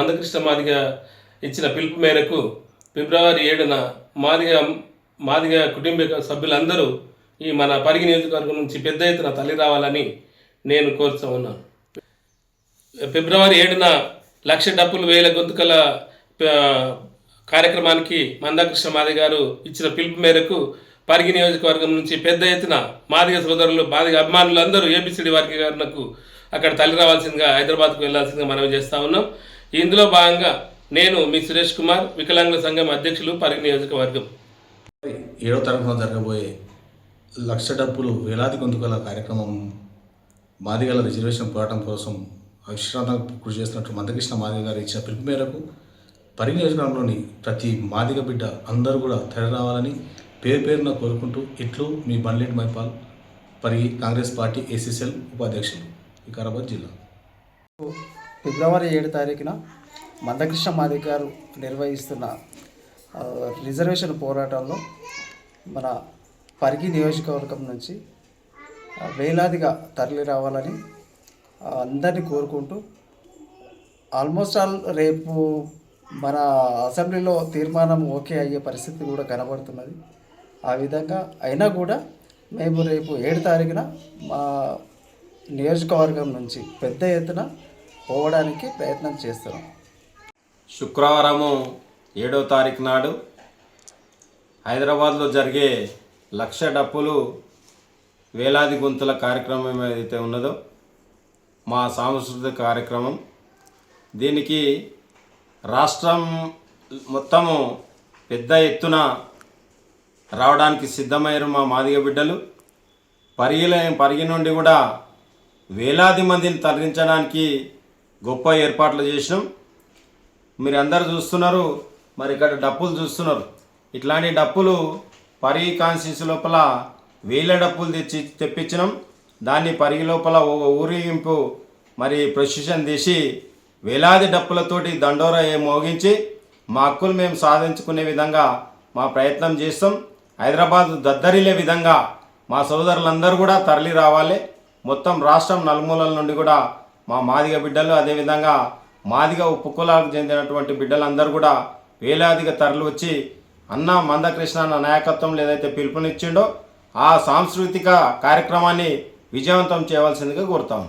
మందకృష్ణ మాదిగ ఇచ్చిన పిలుపు మేరకు ఫిబ్రవరి 7న మాదిగ కుటుంబ సభ్యులందరూ ఈ మన పరిగి నియోజకవర్గం నుంచి పెద్ద ఎత్తున తల్లి రావాలని నేను కోరుతూ ఉన్నాను. ఫిబ్రవరి 7న 1,00,000 డప్పులు 1000 గొంతుకల కార్యక్రమానికి మందకృష్ణ మాదిగ గారు ఇచ్చిన పిలుపు మేరకు పరిగి నియోజకవర్గం నుంచి పెద్ద ఎత్తున మాదిగ సోదరులు మాదిగ అభిమానులు అందరూ ఏబిసిడి వర్గీకరణకు అక్కడ తల్లి రావాల్సిందిగా హైదరాబాద్కు వెళ్లాల్సిందిగా మనవి చేస్తూ ఉన్నాం. ఇందులో భాగంగా నేను మీ సురేష్ కుమార్, వికలాంగుల సంఘం అధ్యక్షులు, పరిగి నియోజకవర్గం. 7వ తరగతిలో జరగబోయే 1,00,000 డప్పులు వేలాది గొంతుకల కార్యక్రమం మాదిగల రిజర్వేషన్ పోరాటం కోసం అవిశ్రాంతంగా కృషి చేస్తున్నట్టు మందకృష్ణ మాదిగ గారు ఇచ్చిన పిలుపు మేరకు పరిగి నియోజకవర్గంలోని ప్రతి మాదిగ బిడ్డ అందరూ కూడా తరలి రావాలని పేరున కోరుకుంటూ ఇట్లు మీ బండ్లెట్ మైపాల్, పరిగి కాంగ్రెస్ పార్టీ ఏసీసీఎల్ ఉపాధ్యక్షులు, వికారాబాద్ జిల్లా. ఫిబ్రవరి 7 తారీఖున మందకృష్ణ మాదిగ గారు నిర్వహిస్తున్న రిజర్వేషన్ పోరాటంలో మన పరిగి నియోజకవర్గం నుంచి వేలాదిగా తరలి రావాలని అందరినీ కోరుకుంటూ ఆల్మోస్ట్ ఆల్ రేపు మన అసెంబ్లీలో తీర్మానం ఓకే అయ్యే పరిస్థితి కూడా కనబడుతున్నది. ఆ విధంగా అయినా కూడా మేము రేపు 7 తారీఖున మా నియోజకవర్గం నుంచి పెద్ద ఎత్తున పోవడానికి ప్రయత్నం చేస్తున్నాం. శుక్రవారము 7వ తారీఖు నాడు హైదరాబాద్లో జరిగే 1,00,000 డప్పులు వేలాది గొంతుల కార్యక్రమం ఏదైతే ఉన్నదో మా సాంస్కృతిక కార్యక్రమం, దీనికి రాష్ట్రం మొత్తము పెద్ద ఎత్తున రావడానికి సిద్ధమయ్యారు మా మాదిగ బిడ్డలు. పరిగి నుండి కూడా వేలాది మందిని తరలించడానికి గొప్ప ఏర్పాట్లు చేసినాం. మీరు అందరు చూస్తున్నారు, మరి ఇక్కడ డప్పులు చూస్తున్నారు. ఇట్లాంటి డప్పులు పరిగి కాన్స్టిట్యూన్సీ లోపల 1000 డప్పులు తెప్పించినాం. దాన్ని పరిగి లోపల ఊరేగింపు మరి ప్రొసెషన్ తీసి వేలాది డప్పులతోటి దండోరా మోగించి మా హక్కులు మేము సాధించుకునే విధంగా మా ప్రయత్నం చేస్తాం. హైదరాబాద్ దద్దరిలే విధంగా మా సోదరులందరూ కూడా తరలి రావాలి. మొత్తం రాష్ట్రం నలుమూలల నుండి కూడా మా మాదిగ బిడ్డలు, అదేవిధంగా మాదిగ ఉపకులాలకు చెందినటువంటి బిడ్డలందరూ కూడా వేలాదిగా తరలి వచ్చి అన్న మందకృష్ణ నాయకత్వంలో ఏదైతే పిలుపునిచ్చిండో ఆ సాంస్కృతిక కార్యక్రమాన్ని విజయవంతం చేయవలసిందిగా కోరుతాము.